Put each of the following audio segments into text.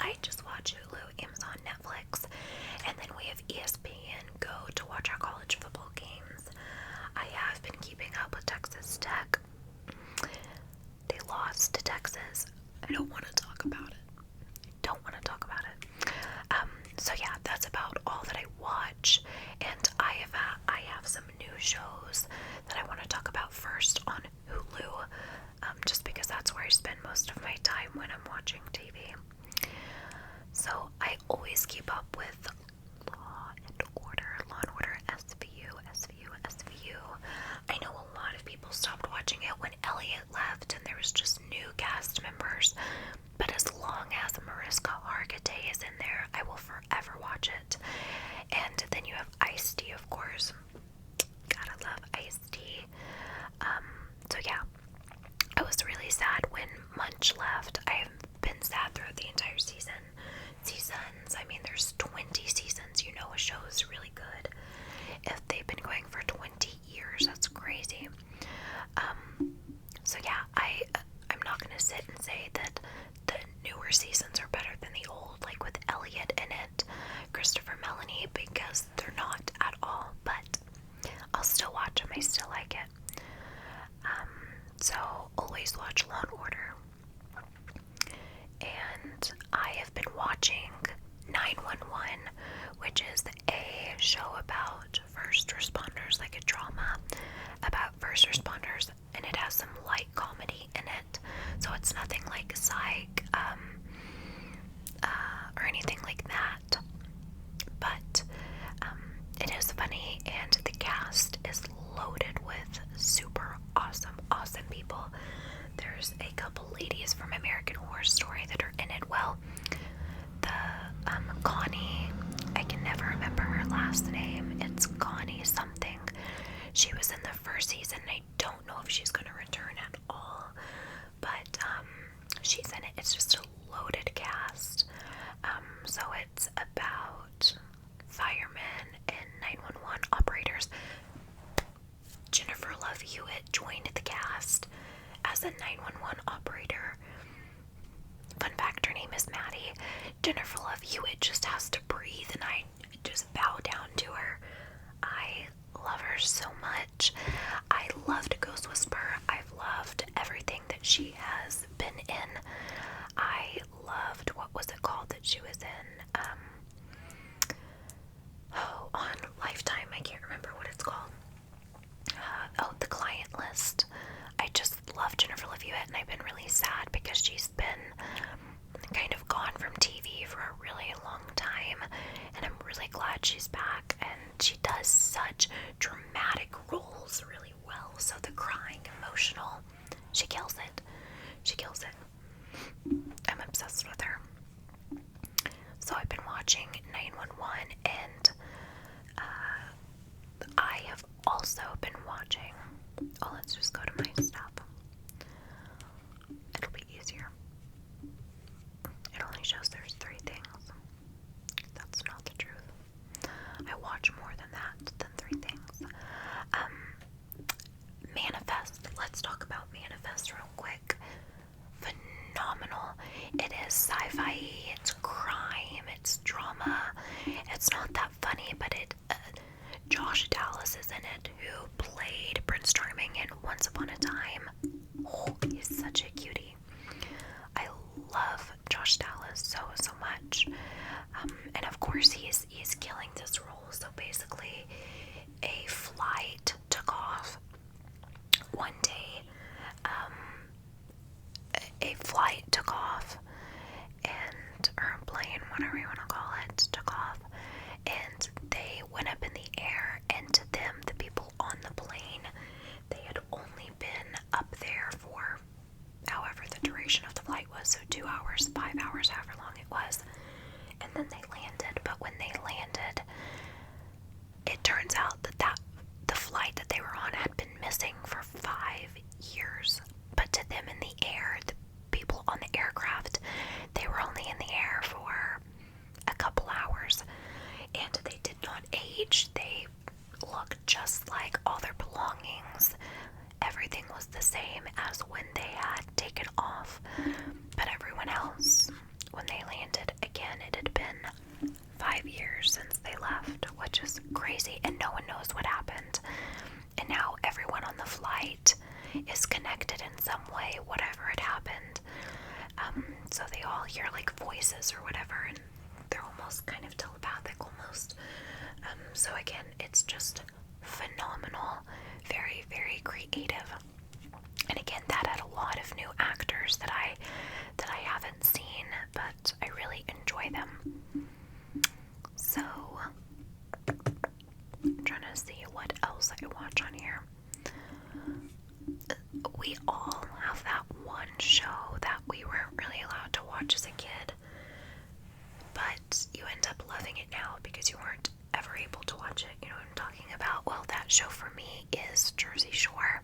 I just watch Hulu, Amazon, Netflix, and then we have ESPN Go to watch our college football games. I have been keeping up with Texas Tech. They lost to Texas. I don't want to talk about it. So yeah, that's about all that I watch, and I have some new shows that I want to talk about first on Hulu, just because that's where I spend most of my time when I'm watching TV. So I always keep up with Law and Order, SVU. I know a lot of people stopped watching it when Elliot left and there was just new cast members, but as long as Mariska Hargitay is in there, I will forever watch it. And then you have Ice-T, of course. Gotta love Ice-T. So yeah, I was really sad when Munch left. I have been sad throughout the entire seasons. I mean, there's 20 seasons. You know a show is really good. If they've been going for 20 years, that's crazy. So yeah, I'm not gonna sit and say that the newer seasons are better than the old, like with Elliot in it, Christopher Melanie, because they're not at all. But I'll still watch them. I still like it. So always watch Law and Order. And I have been watching 911, which is a show about first responders, like a drama about first responders, and it has some light comedy in it. So it's nothing like Psych, or anything like that. But it is funny, and the cast is loaded with super awesome people. There's a couple ladies from American Horror Story that are in it. Well, the Connie, I can never remember her last name. It's Connie something. She was in the first season. I don't know if she's going to return at all, but she's in it. It's just a loaded cast. So it's about firemen and 911 operators. Jennifer Love Hewitt joined the cast as a 911 operator. Fun fact, her name is Maddie. Jennifer Love Hewitt just has to breathe, and I just bow down to her. I love her so much. I loved Ghost Whisperer. I've loved everything that she has been in. I loved, what was it called that she was in? On Lifetime. I can't remember what it's called. The Client List. I just love Jennifer Love Hewitt, and I've been really sad because she's been kind of gone from TV for a really long time, and I'm really glad she's back, and she does such dramatic roles really well. So the crying, emotional, she kills it. I'm obsessed with her. So I've been watching 911, and I have also been watching, let's just go to my stuff. It'll be easier. It only shows there's 3 things. That's not the truth. I watch more than that, than 3 things. Manifest. Let's talk about Manifest real quick. Phenomenal. It is sci-fi, it's crime, it's drama. It's not that funny, but Josh Dallas is in it, who played Prince Charming in Once Upon a Time. Oh, he's such a cutie. I love Josh Dallas so much. And of course he's killing this role. So basically a flight took off one day. Or a plane, whatever you want to call it, took off, and they went up in the air, and to them, the people on the plane, they had only been up there for however the duration of the flight was, so 2 hours, 5 hours, however long it was, and then they landed. But when they hear like voices or whatever, and they're almost kind of telepathic almost. So again, it's just phenomenal, very, very creative. And again, that had a lot of new actors that I haven't seen, but I really enjoy them. So I'm trying to see what else I watch on here. We all have that one show that we weren't really allowed to watch as a kid, but you end up loving it now because you weren't ever able to watch it. You know what I'm talking about? Well, that show for me is Jersey Shore.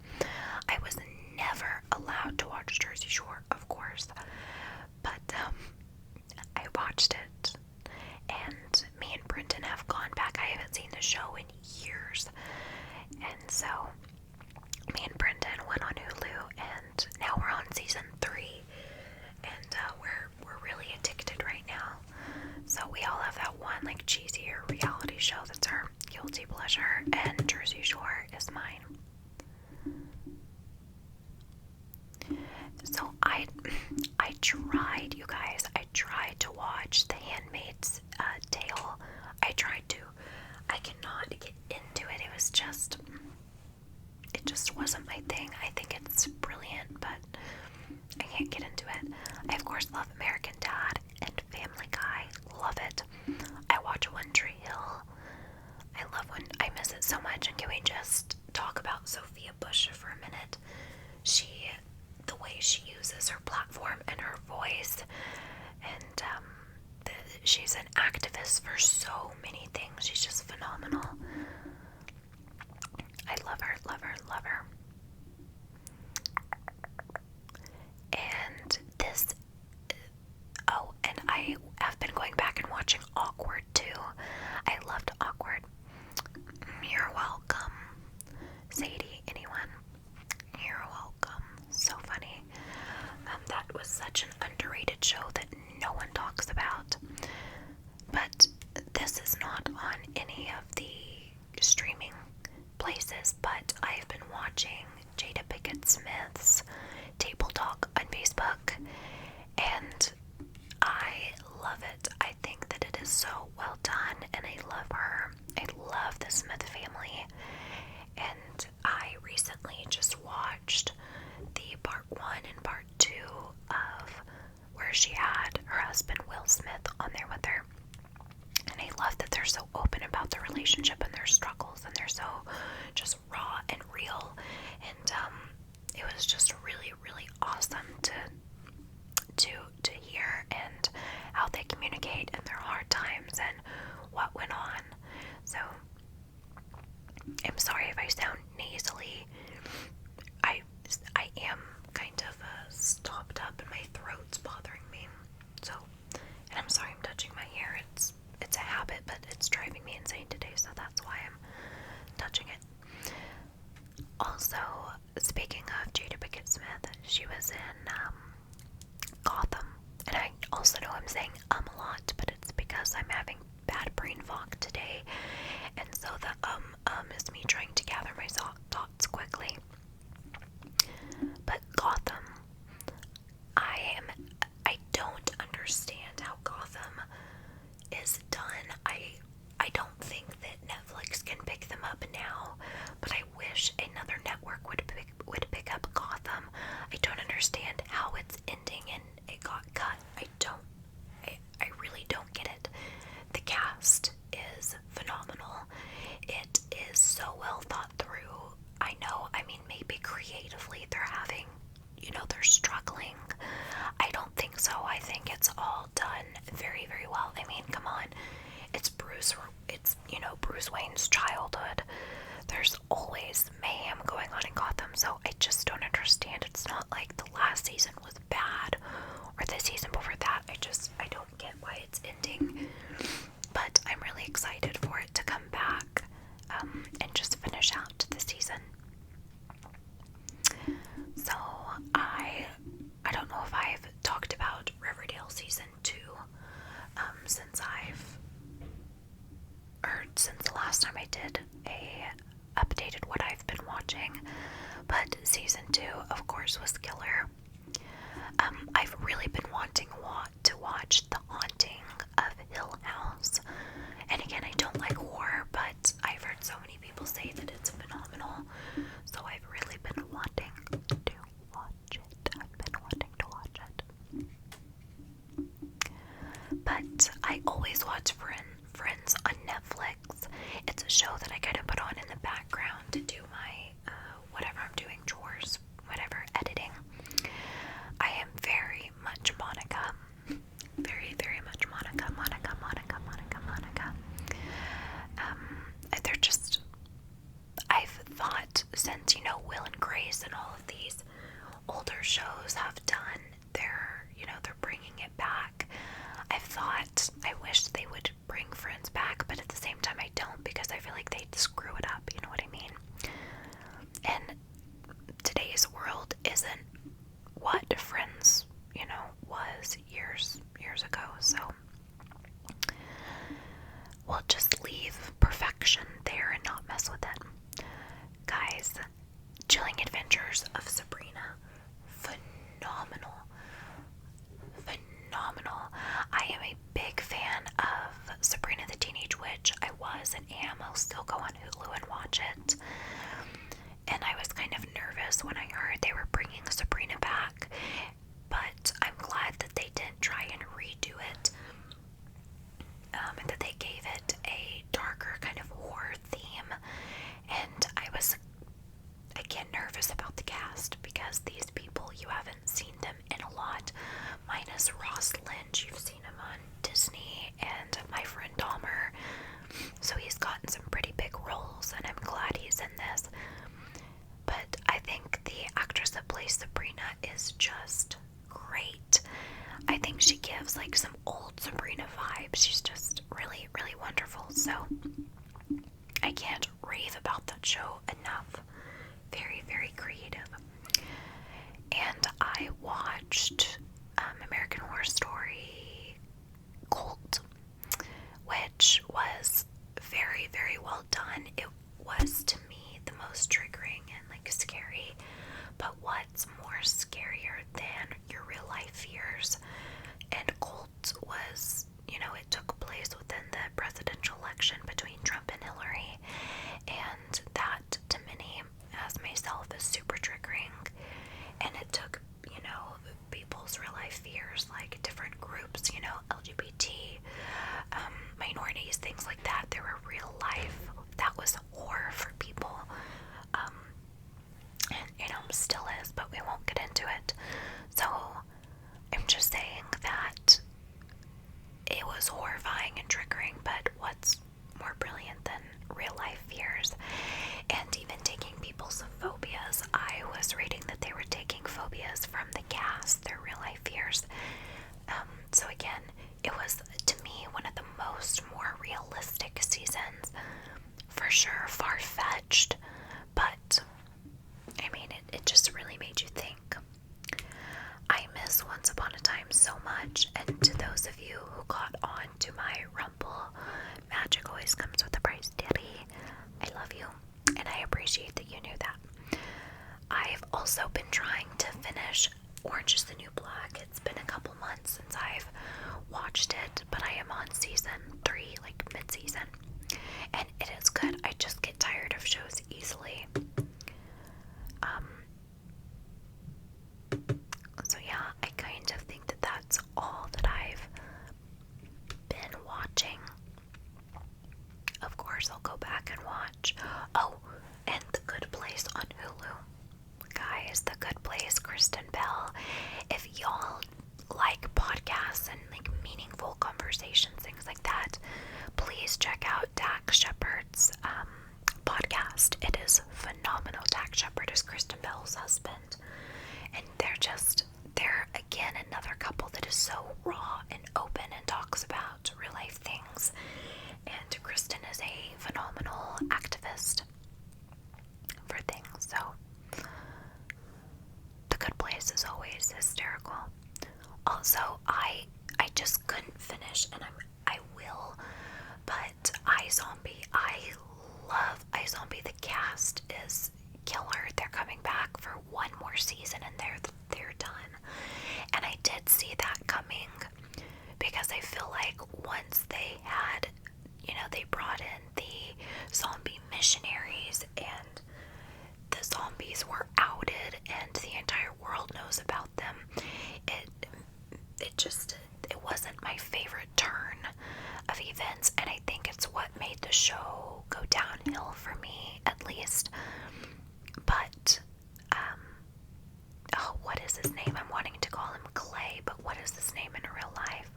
I was never allowed to watch Jersey Shore, of course, but I watched it, and me and Brenton have gone back. I haven't seen the show in years, and so me and Brenton went on Hulu, and now we're on season 3, and we're really addicted right now. So we all have that one like cheesier reality show that's our guilty pleasure, and Jersey Shore is mine. So I tried, you guys, I tried to watch The Handmaid's Tale. I tried to. I cannot get into it. It just wasn't my thing. I think it's brilliant, but I can't get into it. I of course love American Dad and Family Guy. Love it. I watch One Tree Hill. I miss it so much. And can we just talk about Sophia Bush for a minute? The way she uses her platform and her voice, and she's an activist for so many things. She's just phenomenal. I love her, love her, love her. And and I have been going back and watching Awkward too. I loved Awkward. You're welcome. Sadie, anyone? You're welcome. So funny. That was such an underrated show that no one talks about. But this is not on any of the streaming places, but I've been watching Jada Pinkett Smith's Table Talk on Facebook, and I love it. I think that it is so well done, and I love her. I love the Smith family, and I recently just watched the part 1 and part 2 of where she had her husband Will Smith on there with her. And I love that they're so open about their relationship and their struggles, and they're so just raw and real. And it was just really, really awesome to hear, and how they communicate in their hard times and what went on. So I'm sorry if I sound nasally. I am kind of stopped up and my throat's bothering me. So, and I'm sorry I'm touching my hair. It's a habit, but it's driving me insane today, so that's why I'm touching it. Also, speaking of Jada Pinkett Smith, she was in Gotham, and I also know I'm saying a lot, but it's because I'm having bad brain fog today, and so the is me trying to gather my thoughts quickly. But Gotham, I don't understand how Gotham is done. I don't think that Netflix can pick them up now, but I wish another network would pick up Gotham. I don't understand how it's ending and it got cut. I really don't get it. The cast is phenomenal. It is so well thought through. I know, maybe creatively they're struggling. I don't think so. I think it's all done very, very well. Come on. It's Bruce Wayne's childhood. There's always mayhem going on in Gotham, so I just don't understand. It's not like the last season was bad, or the season before that. I don't get why it's ending. But I'm really excited for it to come back, and just finish out the season. So I don't know if I've talked about Riverdale season 2 since the last time I did updated what I've been watching, but season 2 of course was killer. I've really been wanting to but I always watch Friends on Netflix. It's a show that I kind of put on in the background to do my whatever I'm doing, chores, whatever, editing. I am very much Monica. Very, very much Monica. They're just, I've thought since, Will and Grace and all of these older shows have done they're bringing it back. I've thought, I wish they would bring Friends back, but at the same time I don't, because I feel like they'd screw it up, you know what I mean? And today's world isn't what Friends, was years ago, so we'll just leave perfection there and not mess with it. Guys, Chilling Adventures of Sabrina, phenomenal. I am a big fan of Sabrina the Teenage Witch. I was and am. I'll still go on Hulu and watch it. And I was kind of nervous when I heard they were bringing Sabrina back, but I'm glad that they didn't try and redo it, and that they gave it a darker kind of horror theme. And I was, again, nervous about the cast, because these people, you haven't seen them in a lot, minus Ross Lynch. You've seen him on Disney and My Friend Dahmer, so he's gotten some pretty big roles, and I'm glad he's in this. But I think the actress that plays Sabrina is just great. I think she gives like some old Sabrina vibes. She's just really, really wonderful. So I can't rave about that show enough. Very, very creative. And I watched American Horror Story Cult, which was very, very well done. It was, to me, the most triggering and like scary. But what's more scarier than your real life fears? And Cult was, it took place within the presidential election between Trump and Hillary. And that, to many, as myself, is super triggering. And it took, people's real life fears, like different groups, LGBT, minorities, things like that. There were real life, that was horror for people. And, still is, but we won't get into it. So, I'm just saying that it was horrifying and triggering, but what's more brilliant than real life fears? And even taking people's phobias. I was reading that they were taking phobias from the cast, their real life fears. So again, it was, to me, one of the more realistic seasons. For sure, far-fetched, but I mean, it just really made you think. I miss Once Upon a Time so much, and to those of you who caught on to my Rumble, magic always comes with a price, Daddy. I love you, and I appreciate that you knew that. I've also been trying to finish Orange is the New Black. It's been a couple months since I've watched it, but I am on season 3, like mid-season, and it is good. I just get tired of shows easily. So yeah, I kind of think that that's all that I've been watching. Of course, I'll go back and watch. Oh, and The Good Place on Hulu. Guys, The Good Place, Kristen Bell. If y'all like podcasts and like meaningful conversations, things like that, please check out Dax Shepard's podcast. It is phenomenal. Dax Shepard is Kristen Bell's husband. And they're again another couple that is so raw and open and talks about real life things. And Kristen is a phenomenal activist for things. So The Good Place is always hysterical. Also, I just couldn't finish, and I will, but iZombie. I love iZombie. The cast is killer. They're coming back for one more season, and they're done. And I did see that coming, because I feel like once they had, they brought in the zombie missionaries, and the zombies were outed, and the entire world knows about them. It wasn't my favorite turn of events, and I think it's what made the show go downhill for me, at least. But, oh, what is his name? I'm wanting to call him Clay, but what is his name in real life?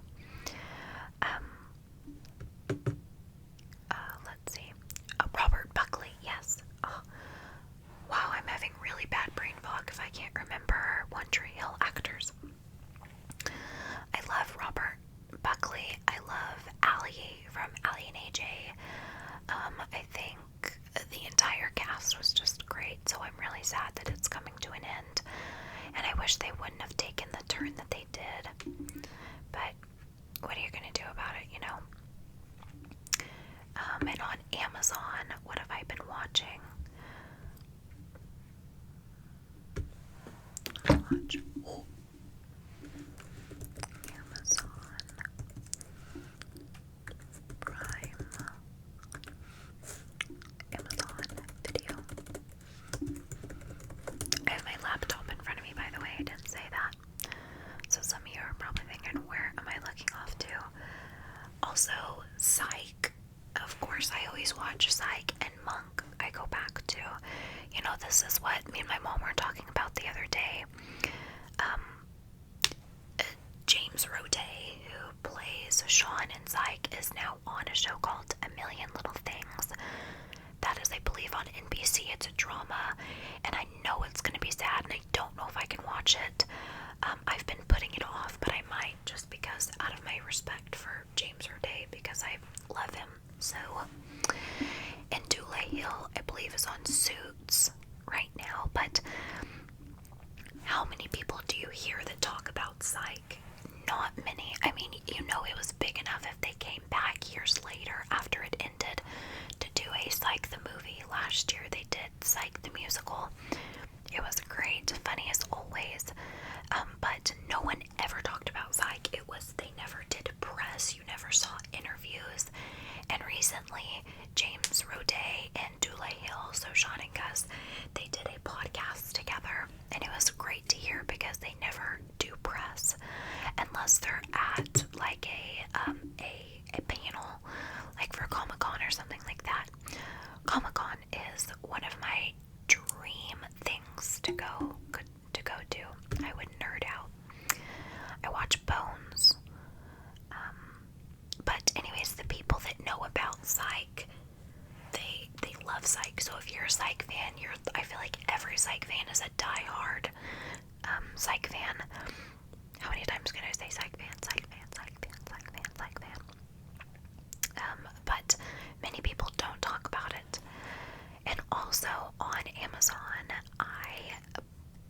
Let's see. Robert Buckley, yes. Oh, wow, I'm having really bad brain fog if I can't remember One Tree Hill actors. I love Robert Buckley. I love Allie from Allie and AJ. I think the entire cast was just great, so I'm really sad that it's coming to an end. And I wish they wouldn't have taken the turn that they did. But what are you going to do about it, you know? And on Amazon, what have I been watching? Amazon Prime. Amazon Video. I have my laptop in front of me, by the way. I didn't say that. So some of you are probably thinking, where am I looking off to? Also, Psych. Of course, I always watch Psych, and Monk I go back to. You know, this is what me and my mom were talking about the other day. James Roday, who plays Sean in Psych, is now on a show called A Million Little Things. That is, I believe, on NBC. It's a drama, and I know it's going to be sad, and I don't know if I can watch it. I've been putting it off, but I might, just because, out of my respect for James Roday, because I love him. So, and Dule Hill, I believe, is on Suits right now, but how many people do you hear that talk about Psych? Not many. I mean, you know, it was big enough if they came back years later after it ended to do a Psych the movie. Last year they did Psych the musical. It was great, funny as always. But no one ever talked about Psych. It was, they never did press. You never saw interviews. And recently, James Roday and Dule Hill, so Sean and Gus, they did a podcast together, and it was great to hear because they never do press unless they're at like a panel, like for Comic-Con or something like that. Comic-Con is one of my dream things to go to. I would nerd out. I watch Bones. But anyways, the people that know about Psych, they love Psych. So if you're a Psych fan, I feel like every Psych fan is a die-hard Psych fan. How many times can I say Psych fan, Psych fan, Psych fan, Psych fan, Psych fan? But many people don't talk about it. And also on Amazon,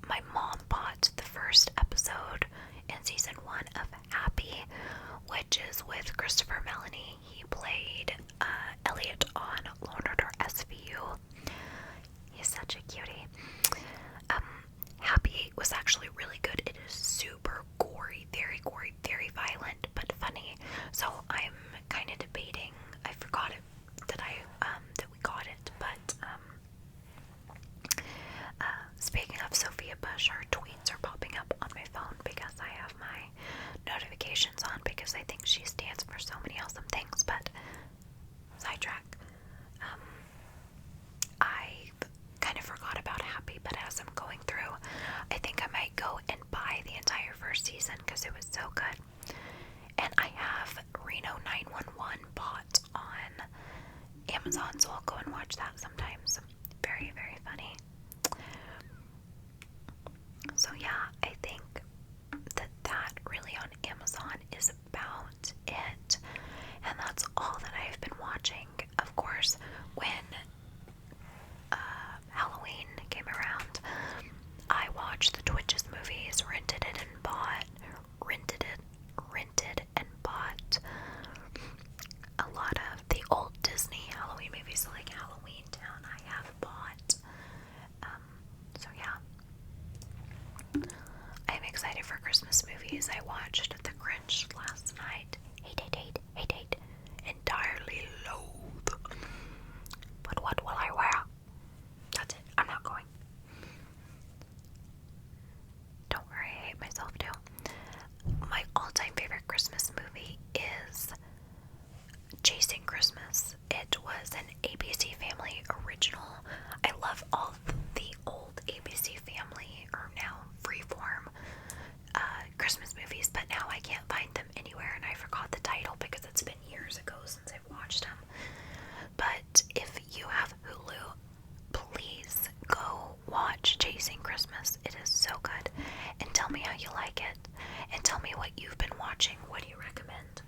my mom bought the first episode in season 1 of Happy, which is with Christopher Melanie. He played Elliot on Law & Order SVU. He's such a cutie. Happy was actually really good. It is super gory, very violent, but funny. So I'm kind of debating. I forgot it that we got it, but speaking of Sophia Bush, her tweets are popping up on my phone because I have my notifications on because I think she stands for so many awesome things. But sidetrack. I kind of forgot about Happy, but as I'm going through, I think I might go and buy the entire first season because it was so good. And I have Reno 911 bought on Amazon, so I'll go and watch that sometimes. Very funny. So yeah, I think that really on Amazon is about it. And that's all that I've been watching. Of course, when Halloween came around, I watched the Twitches movies, rented and bought a lot of the old Disney Halloween movies, so like Halloween Town I have bought. So yeah. and tell me what you've been watching. What do you recommend?